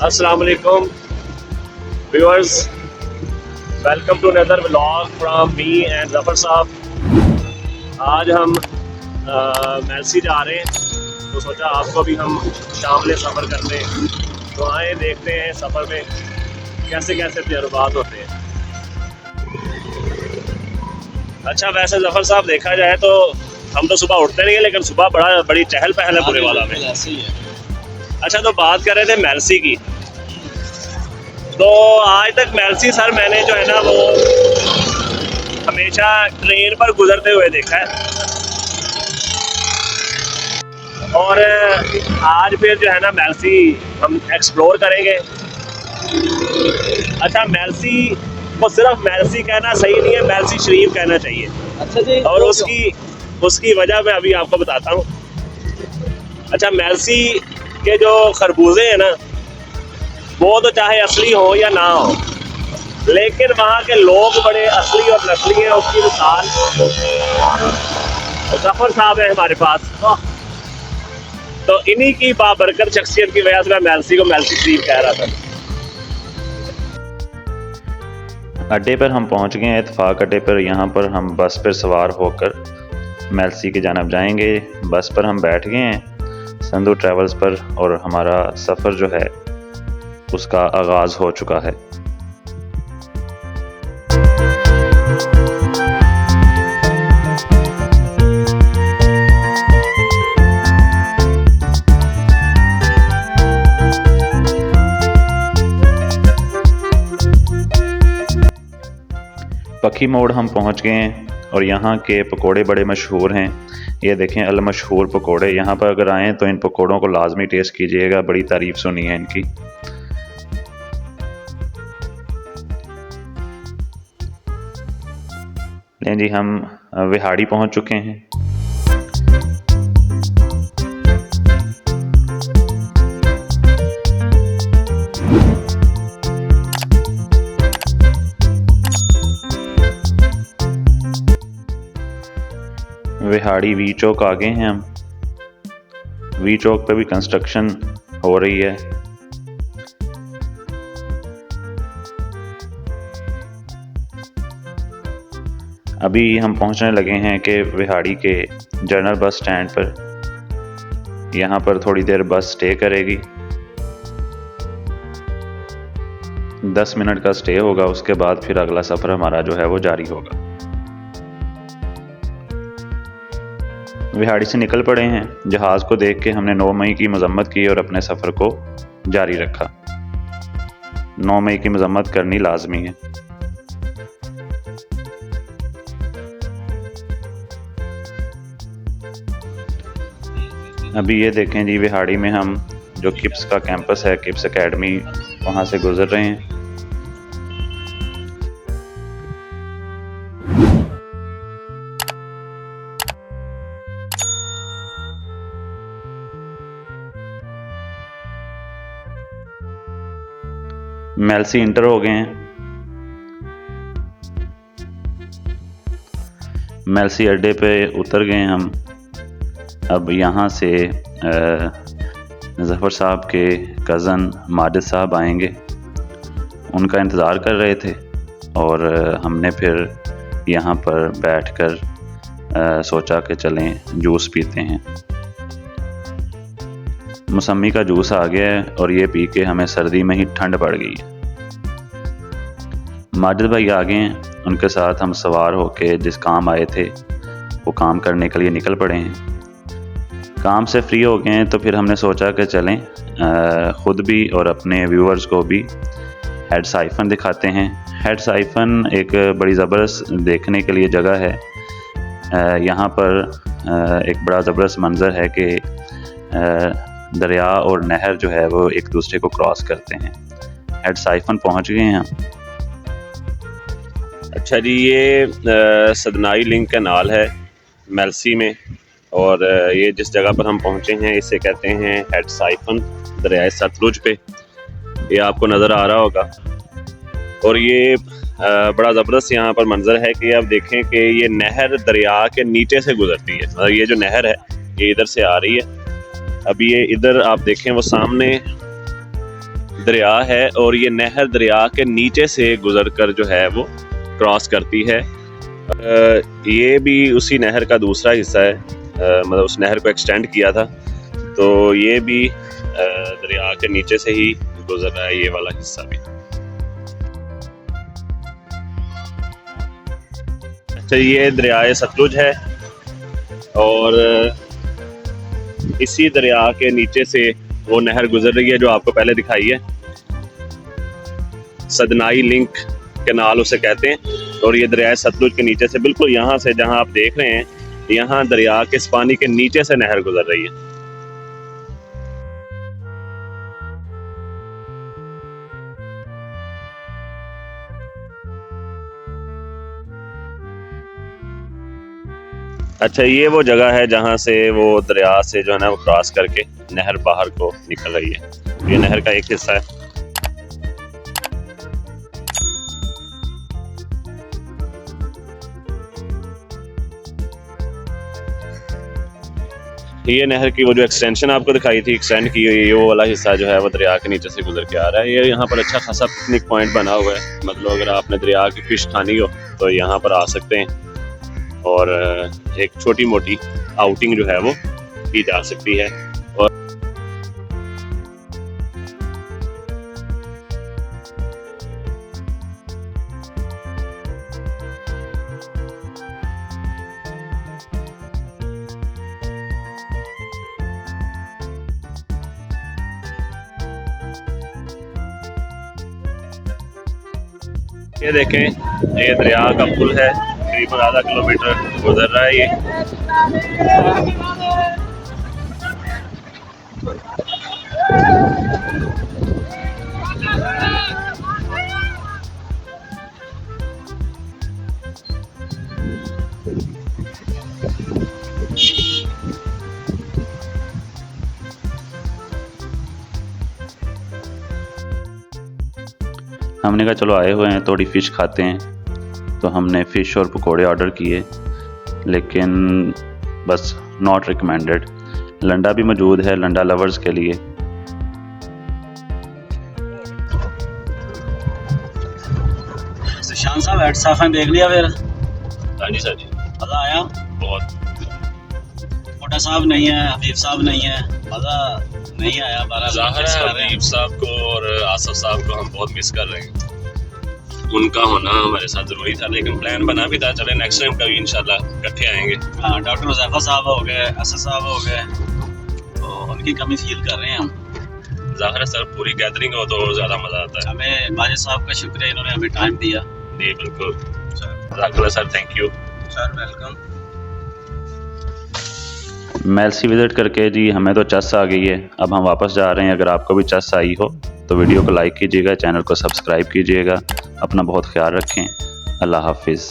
अस्सलाम वालेकुम viewers, welcome to another vlog from me and Zafar साहब। आज हम मेल्सी जा रहे हैं, तो सोचा आपको भी हम शामिल सफ़र कर लें। तो आए देखते हैं सफ़र में कैसे कैसे तजुर्बात होते हैं। अच्छा, वैसे ज़फ़र साहब देखा जाए तो हम तो सुबह उठते नहीं है, लेकिन सुबह बड़ी चहल पहल है पूरे वाला में। ऐसे ही है। अच्छा, तो बात कर रहे थे मेल्सी की। तो आज तक मेल्सी सर मैंने जो है ना वो हमेशा ट्रेन पर गुजरते हुए देखा है, और आज फिर जो है ना मेल्सी हम एक्सप्लोर करेंगे। अच्छा, मेल्सी को सिर्फ मेल्सी कहना सही नहीं है, मेल्सी शरीफ कहना चाहिए। अच्छा जी। और उसकी वजह मैं अभी आपको बताता हूँ। अच्छा, मेल्सी के जो खरबूजे हैं ना, वो तो चाहे असली हो या ना हो, लेकिन वहाँ के लोग बड़े असली और नकली हैं। उसकी मिसाल ज़फ़र साहब है हमारे पास, तो इन्हीं की बाबरकत शख्सियत की वजह से मैं मेल्सी को मेल्सी शरीफ कह रहा था। अड्डे पर हम पहुंच गए हैं, इत्तेफाक अड्डे पर। यहाँ पर हम बस पर सवार होकर मेल्सी की जानब जाएंगे। बस पर हम बैठ गए हैं संधू ट्रैवल्स पर, और हमारा सफ़र जो है उसका आगाज़ हो चुका है। पक्की मोड़ हम पहुंच गए हैं, और यहाँ के पकोड़े बड़े मशहूर हैं। ये देखें, अल मशहूर पकोड़े। यहाँ पर अगर आएँ तो इन पकोड़ों को लाजमी टेस्ट कीजिएगा, बड़ी तारीफ सुनी है इनकी। लें जी, हम विहाड़ी पहुंच चुके हैं। विहाड़ी वी चौक आ गए हैं हम। वी चौक पे भी कंस्ट्रक्शन हो रही है। अभी हम पहुंचने लगे हैं कि विहाड़ी के जनरल बस स्टैंड पर। यहाँ पर थोड़ी देर बस स्टे करेगी, 10 मिनट का स्टे होगा। उसके बाद फिर अगला सफ़र हमारा जो है वो जारी होगा। विहाड़ी से निकल पड़े हैं। जहाज़ को देख के हमने 9 मई की मजम्मत की और अपने सफ़र को जारी रखा। 9 मई की मजम्मत करनी लाजमी है। अभी ये देखें जी, विहाड़ी में हम जो किप्स का कैंपस है, किप्स एकेडमी, वहाँ से गुजर रहे हैं। मेल्सी इंटर हो गए हैं। मेल्सी अड्डे पे उतर गए हम। अब यहाँ से ज़फ़र साहब के कज़न माजिद साहब आएंगे, उनका इंतज़ार कर रहे थे, और हमने फिर यहाँ पर बैठकर सोचा कि चलें जूस पीते हैं। मौसमी का जूस आ गया है, और ये पी के हमें सर्दी में ही ठंड पड़ गई है। माजिद भाई आ गए हैं, उनके साथ हम सवार होके जिस काम आए थे वो काम करने के लिए निकल पड़े हैं। काम से फ्री हो गए हैं, तो फिर हमने सोचा कि चलें ख़ुद भी और अपने व्यूअर्स को भी हेड साइफन दिखाते हैं। हेड साइफन एक बड़ी ज़बरदस्त देखने के लिए जगह है। यहाँ पर एक बड़ा ज़बरदस्त मंज़र है कि दरिया और नहर जो है वो एक दूसरे को क्रॉस करते हैं। हेड साइफन पहुँच गए हैं हम। अच्छा जी, ये सदनाई लिंक कैनाल है मेल्सी में, और ये जिस जगह पर हम पहुँचे हैं इसे कहते हैं हेड साइफन, दरियाए सतलुज पे। ये आपको नज़र आ रहा होगा, और ये बड़ा ज़बरदस्त यहाँ पर मंजर है कि आप देखें कि ये नहर दरिया के नीचे से गुजरती है। मतलब ये जो नहर है ये इधर से आ रही है। अभी ये इधर आप देखें, वो सामने दरिया है और ये नहर दरिया के नीचे से गुजर कर जो है वो क्रॉस करती है। ये भी उसी नहर का दूसरा हिस्सा है, मतलब उस नहर को एक्सटेंड किया था, तो ये भी दरिया के नीचे से ही गुजर रहा है ये वाला हिस्सा भी। अच्छा, ये दरियाए सतलुज है और इसी दरिया के नीचे से वो नहर गुजर रही है जो आपको पहले दिखाई है। सदनाई लिंक कैनाल उसे कहते हैं। और ये दरिया सतलुज के नीचे से बिल्कुल यहाँ से जहाँ आप देख रहे हैं, यहाँ दरिया के इस पानी के नीचे से नहर गुजर रही है। अच्छा, ये वो जगह है जहाँ से वो दरिया से जो है ना वो क्रॉस करके नहर बाहर को निकल रही है। ये नहर का एक हिस्सा है। ये नहर की वो जो एक्सटेंशन आपको दिखाई थी, एक्सटेंड की हुई, ये वो वाला हिस्सा जो है वो दरिया के नीचे से गुजर के आ रहा है। ये यहाँ पर अच्छा खासा पिकनिक पॉइंट बना हुआ है, मतलब अगर आपने दरिया की फिश खानी हो तो यहाँ पर आ सकते हैं और एक छोटी मोटी आउटिंग जो है वो की जा सकती है। और ये देखें, ये दरिया का पुल है, करीबन आधा किलोमीटर गुजर रहा है ये। हमने कहा चलो आए हुए हैं थोड़ी फ़िश खाते हैं, तो हमने फ़िश और पकोड़े ऑर्डर किए, लेकिन बस नॉट रिकमेंडेड। लंडा भी मौजूद है लंडा लवर्स के लिए। शान साहब हेड साफा देख लिया फिर? हाँ जी सर जी, मज़ा आया बहुत। मोटा साहब नहीं है, हबीब साहब नहीं है, मज़ा नहीं आया। ज़ाहिर है हबीब साहब को और आसफ साहब को हम बहुत मिस कर रहे हैं। उनका होना हमारे साथ ज़रूरी था, लेकिन प्लान बना भी था, चले नेक्स्ट टाइम कभी इंशाल्लाह इकट्ठे आएंगे। हाँ, डॉक्टर हुज़ैफा साहब हो गए, असद साहब हो गए, तो उनकी कमी फील कर रहे हैं हम। ज़ाहिर है सर, पूरी गैदरिंग हो तो और ज़्यादा मज़ा आता है। हमें माजिद साहब का शुक्रिया, इन्होंने हमें टाइम दिया। जी बिल्कुल sir, thank you sir, welcome. मेल्सी विज़िट करके जी हमें तो चस आ गई है, अब हम वापस जा रहे हैं। अगर आपको भी चस आई हो तो वीडियो को लाइक कीजिएगा, चैनल को सब्सक्राइब कीजिएगा, अपना बहुत ख्याल रखें। अल्लाह हाफिज़।